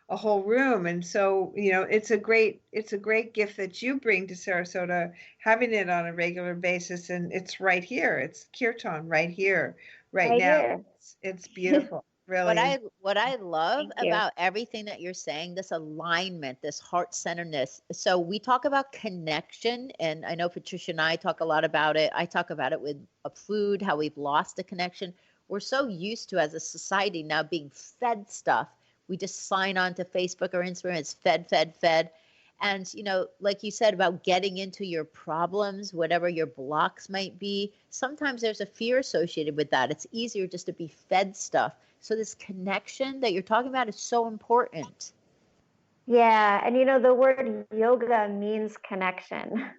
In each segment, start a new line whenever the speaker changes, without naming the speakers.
a whole room. And so, it's a great gift that you bring to Sarasota, having it on a regular basis. And it's right here. It's kirtan right here, right
Right
now.
here.
It's beautiful,
What
really.
I what I love
Thank you.
about everything that you're saying, this alignment, this heart centeredness. So we talk about connection, and I know Patricia and I talk a lot about it. I talk about it with food, how we've lost the connection. We're so used to, as a society now, being fed stuff. We just sign on to Facebook or Instagram. It's fed, fed, fed. And, like you said about getting into your problems, whatever your blocks might be, sometimes there's a fear associated with that. It's easier just to be fed stuff. So this connection that you're talking about is so important.
Yeah. And the word yoga means connection.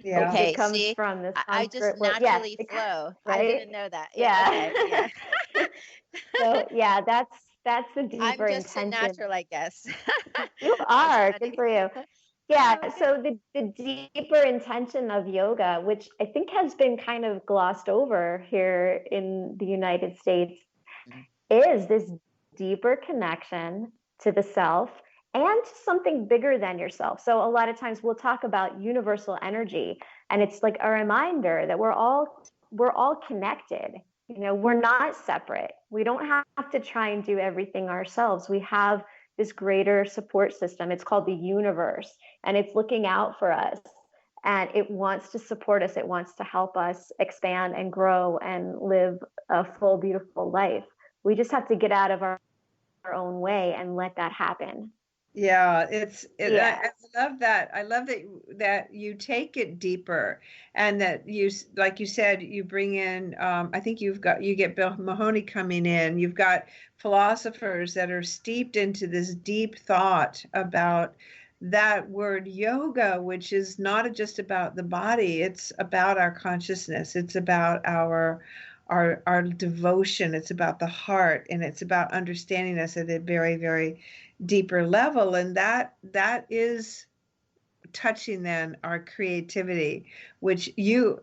Yeah.
Okay,
It comes
see,
from the
I just
Sanskrit word. Yes.
naturally flow. I
Right?
didn't know that. Yeah,
Yeah.
okay, yeah.
So yeah, that's the
I'm
deeper
just a
intention.
natural, I guess.
You
That's
are. Good
funny.
for you. Yeah.
Okay.
So the deeper intention of yoga, which I think has been kind of glossed over here in the United States, is this deeper connection to the self and to something bigger than yourself. So a lot of times we'll talk about universal energy, and it's like a reminder that we're all connected. We're not separate. We don't have to try and do everything ourselves. We have this greater support system. It's called the universe, and it's looking out for us. And it wants to support us. It wants to help us expand and grow and live a full, beautiful life. We just have to get out of our own way and let that happen.
Yeah,
Yeah.
I love that. I love that you take it deeper, and that like you said, you bring in. I think you get Bill Mahoney coming in. You've got philosophers that are steeped into this deep thought about that word yoga, which is not just about the body. It's about our consciousness. It's about our devotion. It's about the heart, and it's about understanding us at a very, very deeper level. And that is touching then our creativity, which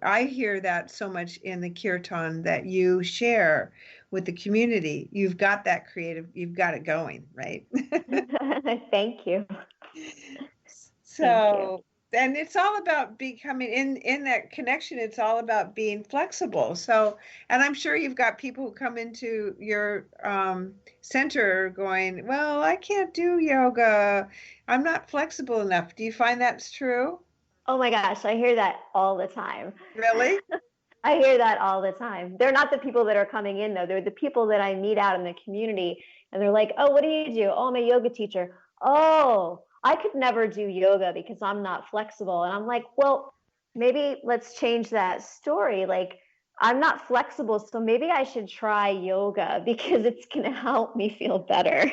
I hear that so much in the kirtan that you share with the community. You've got that creative, you've got it going, right?
Thank you. Thank you.
So, and it's all about becoming in that connection. It's all about being flexible. So, and I'm sure you've got people who come into your center going, well, I can't do yoga. I'm not flexible enough. Do you find that's true?
Oh my gosh, I hear that all the time.
Really?
I hear that all the time. They're not the people that are coming in, though. They're the people that I meet out in the community. And they're like, oh, what do you do? Oh, I'm a yoga teacher. Oh, I could never do yoga because I'm not flexible. And I'm like, well, maybe let's change that story. Like, I'm not flexible, so maybe I should try yoga because it's going to help me feel better.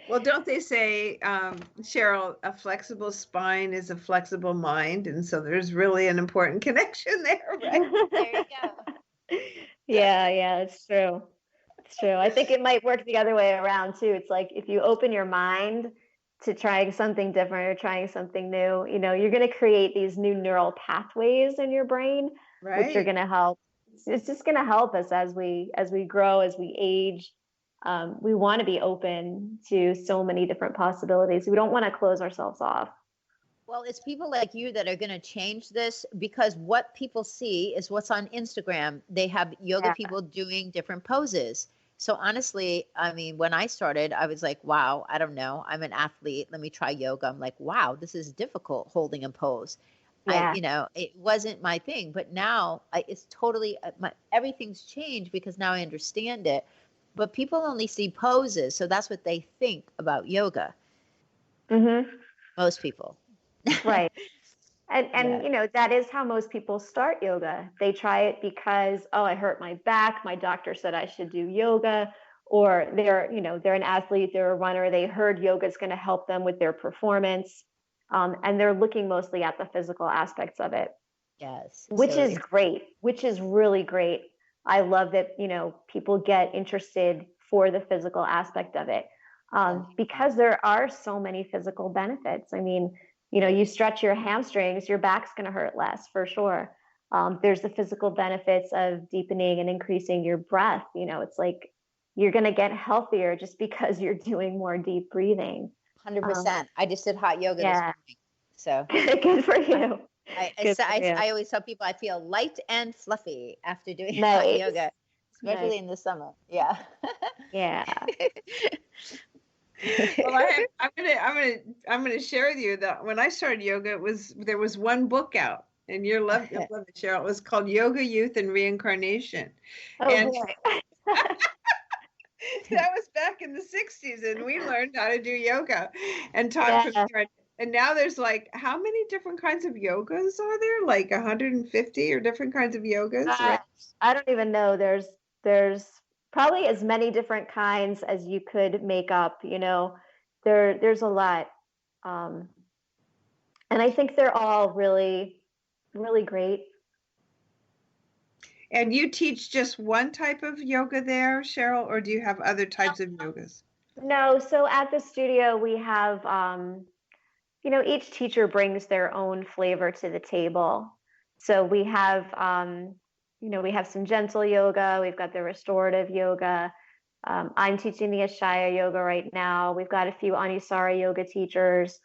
Well, don't they say, Cheryl, a flexible spine is a flexible mind? And so there's really an important connection there, right?
There you go.
Yeah, it's true. It's true. I think it might work the other way around too. It's like if you open your mind to trying something different or trying something new, you're going to create these new neural pathways in your brain, which are
Right.
going to help. It's just going to help us as we grow, as we age. We want to be open to so many different possibilities. We don't want to close ourselves off.
Well, it's people like you that are going to change this, because what people see is what's on Instagram. They have yoga
Yeah.
people doing different poses. So honestly, I mean, when I started, I was like, wow, I don't know. I'm an athlete. Let me try yoga. I'm like, wow, this is difficult holding a pose.
Yeah.
It wasn't my thing, but now it's totally everything's changed because now I understand it. But people only see poses, so that's what they think about yoga.
Mm-hmm.
Most people.
Right. And
Yeah.
that is how most people start yoga. They try it because, oh, I hurt my back. My doctor said I should do yoga. Or they're an athlete, they're a runner. They heard yoga is going to help them with their performance. And they're looking mostly at the physical aspects of it,
Yes.
which
So
is
it's
great, which is really great. I love that, people get interested for the physical aspect of it,
yeah.
because there are so many physical benefits. I mean, you stretch your hamstrings, your back's going to hurt less for sure. There's the physical benefits of deepening and increasing your breath. It's like you're going to get healthier just because you're doing more deep breathing.
100%. I just did hot yoga this
Yeah.
morning. So
Good for you.
I always tell people I feel light and fluffy after doing hot
Nice.
yoga, especially
Nice.
in the summer. Yeah.
Yeah.
Well, I'm gonna share with you that when I started yoga, there was one book out, and you'll love it, Cheryl. It was called Yoga, Youth, and Reincarnation,
Oh
and
boy.
that was back in the 60s, and we learned how to do yoga and taught from
Yeah.
there. And now there's like, how many different kinds of yogas are there? Like 150 or different kinds of yogas, right?
I don't even know. There's probably as many different kinds as you could make up, you know. There's a lot. Um, and I think they're all really, really great.
And you teach just one type of yoga there, Cheryl, or do you have other types of yogas?
No, so at the studio we have you know, each teacher brings their own flavor to the table. So we have you know, we have some gentle yoga, we've got the restorative yoga. I'm teaching the Ashaya Yoga right now. We've got a few Anusara yoga teachers.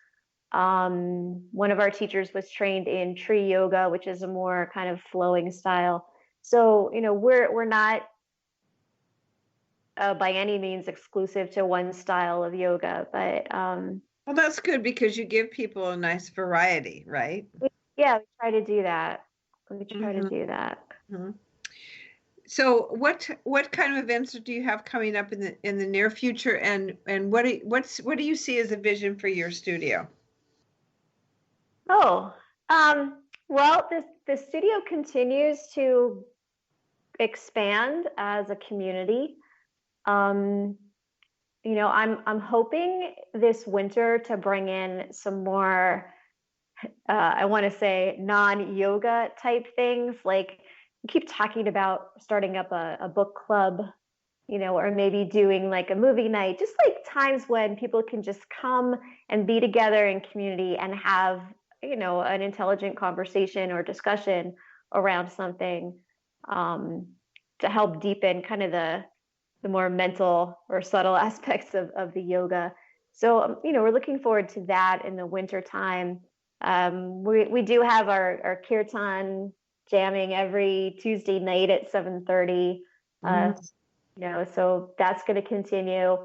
One of our teachers was trained in tree yoga, which is a more kind of flowing style. So, you know, we're not by any means exclusive to one style of yoga, but
Well, that's good because you give people a nice variety, right?
yeah, we try to do that. We try to
Mhm,
do that.
mhm. So what kind of events do you have coming up in the near future, and what do you see as a vision for your studio?
Oh, well, the studio continues to expand as a community. Um, you know, I'm hoping this winter to bring in some more I want to say non-yoga type things. Like we keep talking about starting up a book club, you know, or maybe doing like a movie night, just like times when people can just come and be together in community and have, you know, an intelligent conversation or discussion around something um, to help deepen kind of the more mental or subtle aspects of the yoga. So, you know, we're looking forward to that in the winter time. We do have our kirtan jamming every Tuesday night at 7:30.
Mhm.
You know, so that's going to continue.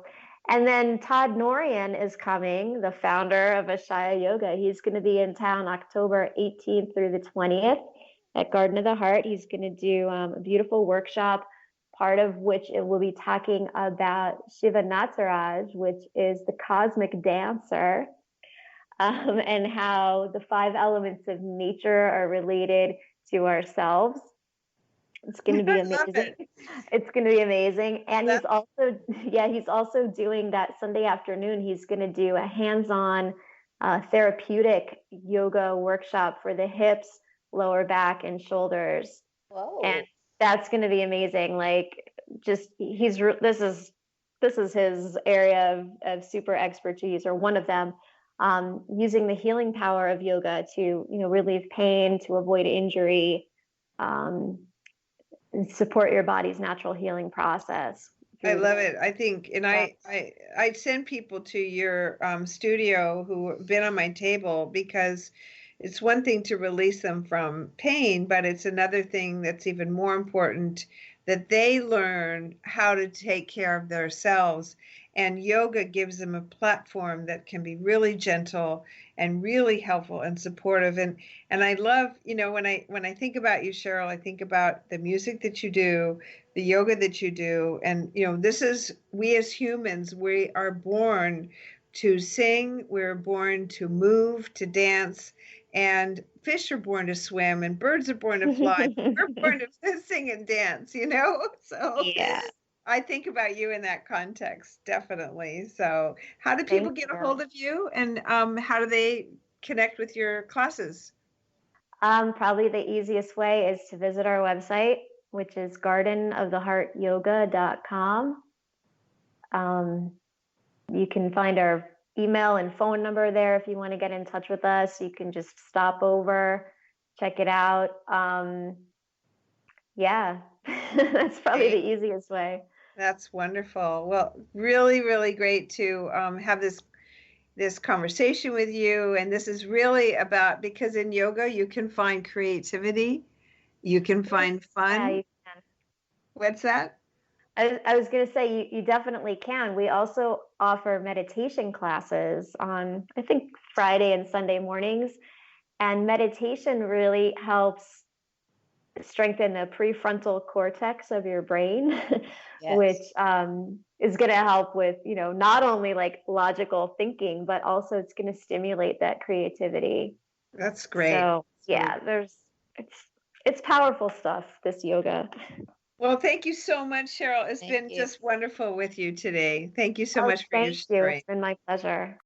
And then Todd Norian is coming, the founder of Ashaya Yoga. He's going to be in town October 18th through the 20th at Garden of the Heart. He's going to do a beautiful workshop, part of which it will be talking about Shiva Nataraj, which is the cosmic dancer, and how the five elements of nature are related to ourselves. It's going to be
I love
amazing.
it.
It's going to be amazing. And
That-
he's also, yeah, he's also doing that Sunday afternoon. He's going to do a hands-on therapeutic yoga workshop for the hips, lower back, and shoulders. And
Whoa.
that's going to be amazing. Like, just this is his area of super expertise, or one of them. Using the healing power of yoga to, you know, relieve pain, to avoid injury. Um, and support your body's natural healing process
I
through
love
the
it. I think, and
yeah.
I send people to your studio who have been on my table because it's one thing to release them from pain, but it's another thing that's even more important that they learn how to take care of themselves. And yoga gives them a platform that can be really gentle and really helpful and supportive. And I love, you know, when I think about you, Cheryl, I think about the music that you do, the yoga that you do. And, you know, this is, we as humans, we are born to sing, we're born to move, to dance, and fish are born to swim, and birds are born to fly. We're born to sing and dance, you know? So
Yeah,
I think about you in that context, definitely. So how do people
thank
get a
you.
hold of you, and how do they connect with your classes?
Probably the easiest way is to visit our website, which is gardenoftheheartyoga.com. Um, you can find our email and phone number there if you want to get in touch with us. You can just stop over, check it out. Yeah, that's probably
Okay.
the easiest way.
That's wonderful. Well, really, really great to have this conversation with you. And this is really about, because in yoga you can find creativity, you can find
Yeah,
fun.
you can.
What's that?
I was going to say, you definitely can. We also offer meditation classes on, I think, Friday and Sunday mornings. And meditation really helps strengthen the prefrontal cortex of your brain, which
Yes.
is going to help with, not only like logical thinking, but also it's going to stimulate that creativity.
That's great.
So yeah, it's powerful stuff, this yoga.
Well, thank you so much, Cheryl. It's
Thank
been
you.
just wonderful with you today. Thank you so
Oh,
much for your
thank you.
story.
It's been my pleasure.